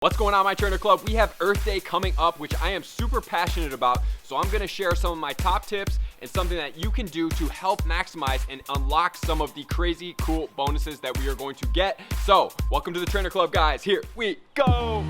What's going on, my trainer club? We have Earth Day coming up, which I am super passionate about. So I'm going to share some of my top tips and something that you can do to help maximize and unlock some of the crazy cool bonuses that we are going to get. So welcome to the Trainer Club, guys. Here we go.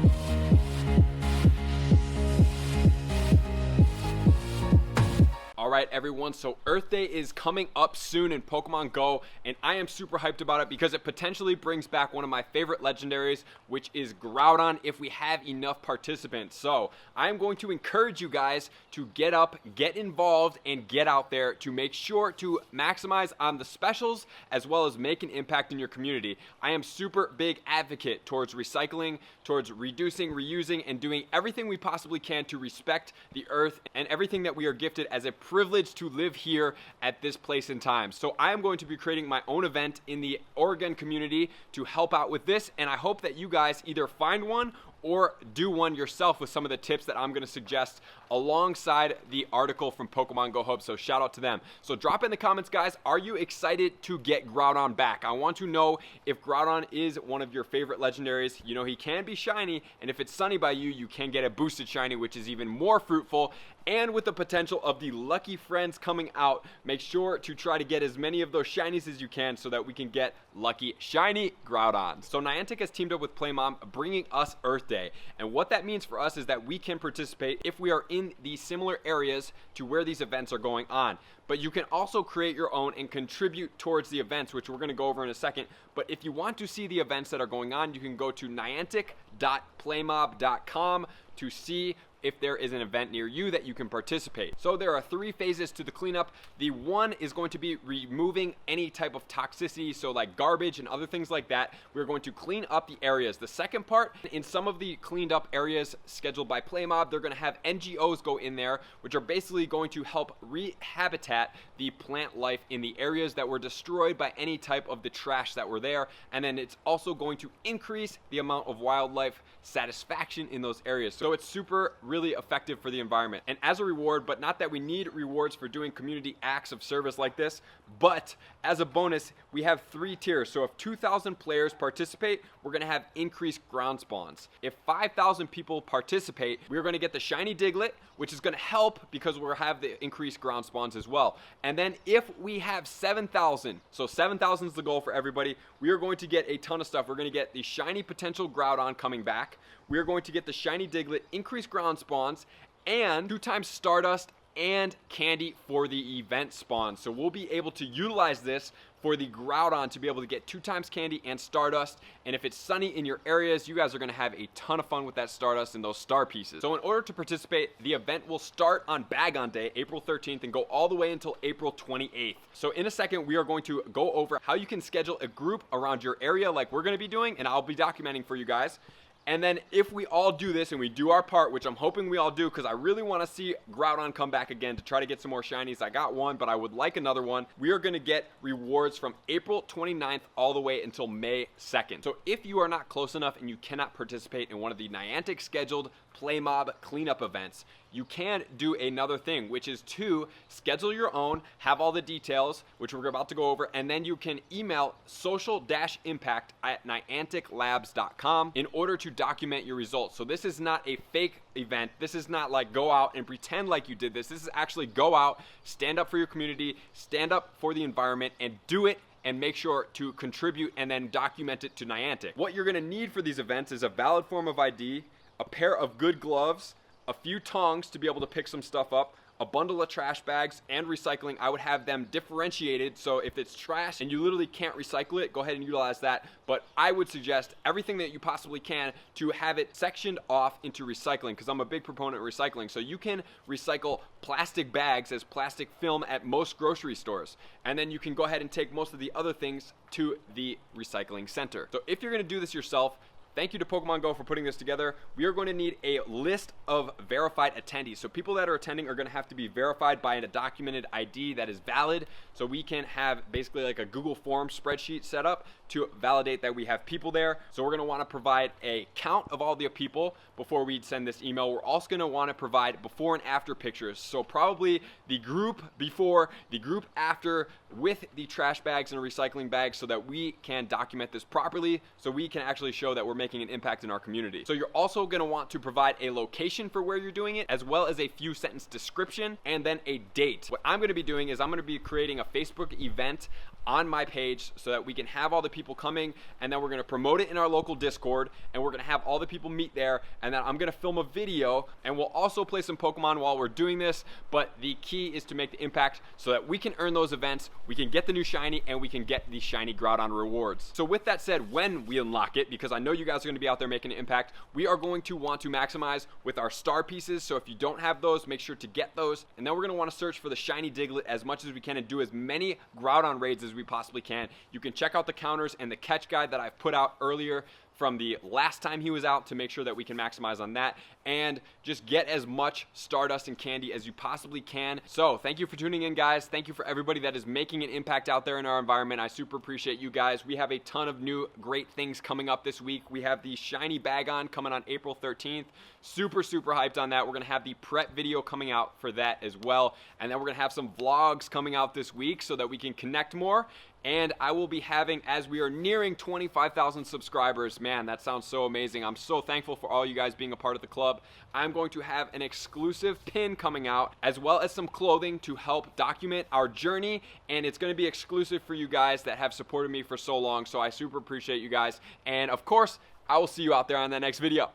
Alright everyone, so Earth Day is coming up soon in Pokemon Go, and I am super hyped about it because it potentially brings back one of my favorite legendaries, which is Groudon, if we have enough participants. So I am going to encourage you guys to get up, get involved, and get out there to make sure to maximize on the specials as well as make an impact in your community. I am super big advocate towards recycling, towards reducing, reusing, and doing everything we possibly can to respect the earth and everything that we are gifted as a privilege to live here at this place in time. So I am going to be creating my own event in the Oregon community to help out with this, and I hope that you guys either find one or do one yourself with some of the tips that I'm going to suggest alongside the article from Pokemon Go Hub. So shout out to them. So drop in the comments, guys, are you excited to get Groudon back? I want to know if Groudon is one of your favorite legendaries. You know, he can be shiny, and if it's sunny by you, you can get a boosted shiny, which is even more fruitful. And with the potential of the lucky friends coming out, make sure to try to get as many of those shinies as you can so that we can get lucky shiny Groudon. So Niantic has teamed up with Playmom, bringing us Earth Day. And what that means for us is that we can participate if we are in the similar areas to where these events are going on. But you can also create your own and contribute towards the events, which we're going to go over in a second. But if you want to see the events that are going on, you can go to niantic.playmob.com to see if there is an event near you that you can participate. So there are 3 phases to the cleanup. The one is going to be removing any type of toxicity, so like garbage and other things like that. We're going to clean up the areas. The second part, in some of the cleaned up areas scheduled by Playmob, they're going to have NGOs go in there, which are basically going to help rehabitat the plant life in the areas that were destroyed by any type of the trash that were there. And then it's also going to increase the amount of wildlife satisfaction in those areas. So it's super really effective for the environment. And as a reward, but not that we need rewards for doing community acts of service like this, but as a bonus, we have 3 tiers. So if 2,000 players participate, we're going to have increased ground spawns. If 5,000 people participate, we're going to get the shiny Diglett, which is going to help because we'll have the increased ground spawns as well. And then if we have 7,000, so 7,000 is the goal for everybody, we are going to get a ton of stuff. We're going to get the shiny potential Groudon coming back. We're going to get the shiny Diglett, increased ground spawns, and 2 times Stardust and candy for the event spawn. So we'll be able to utilize this for the Groudon to be able to get 2 times candy and Stardust. And if it's sunny in your areas, you guys are going to have a ton of fun with that Stardust and those star pieces. So in order to participate, the event will start on Bagon Day, April 13th, and go all the way until April 28th. So in a second, we are going to go over how you can schedule a group around your area like we're going to be doing, and I'll be documenting for you guys. And then if we all do this and we do our part, which I'm hoping we all do because I really want to see Groudon come back again to try to get some more shinies. I got one, but I would like another one. We are going to get rewards from April 29th all the way until May 2nd. So if you are not close enough and you cannot participate in one of the Niantic scheduled Playmob cleanup events, you can do another thing, which is to schedule your own, have all the details, which we're about to go over, and then you can email social-impact@nianticlabs.com in order to document your results. So this is not a fake event. This is not like go out and pretend like you did this. This is actually go out, stand up for your community, stand up for the environment, and do it, and make sure to contribute and then document it to Niantic. What you're going to need for these events is a valid form of ID, a pair of good gloves, a few tongs to be able to pick some stuff up, a bundle of trash bags, and recycling. I would have them differentiated, so if it's trash and you literally can't recycle it, go ahead and utilize that. But I would suggest everything that you possibly can to have it sectioned off into recycling, because I'm a big proponent of recycling. So you can recycle plastic bags as plastic film at most grocery stores, and then you can go ahead and take most of the other things to the recycling center. So if you're going to do this yourself, thank you to Pokemon Go for putting this together. We are going to need a list of verified attendees. So people that are attending are going to have to be verified by a documented ID that is valid. So we can have basically like a Google Forms spreadsheet set up to validate that we have people there. So we're going to want to provide a count of all the people before we send this email. We're also going to want to provide before and after pictures. So probably the group before, the group after, with the trash bags and recycling bags, so that we can document this properly, so we can actually show that we're making making an impact in our community. So you're also going to want to provide a location for where you're doing it, as well as a few sentence description, and then a date. What I'm going to be doing is I'm going to be creating a Facebook event on my page so that we can have all the people coming, and then we're going to promote it in our local Discord, and we're going to have all the people meet there, and then I'm going to film a video, and we'll also play some Pokemon while we're doing this. But the key is to make the impact so that we can earn those events, we can get the new shiny, and we can get the shiny Groudon rewards. So with that said, when we unlock it, because I know you guys are going to be out there making an impact, we are going to want to maximize with our star pieces. So if you don't have those, make sure to get those, and then we're going to want to search for the shiny Diglett as much as we can and do as many Groudon raids as we possibly can. You can check out the counters and the catch guide that I've put out earlier from the last time he was out to make sure that we can maximize on that, and just get as much Stardust and candy as you possibly can. So thank you for tuning in, guys. Thank you for everybody that is making an impact out there in our environment. I super appreciate you guys. We have a ton of new great things coming up this week. We have the shiny Bagon coming on April 13th. Super hyped on that. We're gonna have the prep video coming out for that as well, and then we're gonna have some vlogs coming out this week so that we can connect more. And I will be having, as we are nearing 25,000 subscribers, man, that sounds so amazing. I'm so thankful for all you guys being a part of the club. I'm going to have an exclusive pin coming out, as well as some clothing to help document our journey, and it's going to be exclusive for you guys that have supported me for so long. So I super appreciate you guys, and of course, I will see you out there on that next video.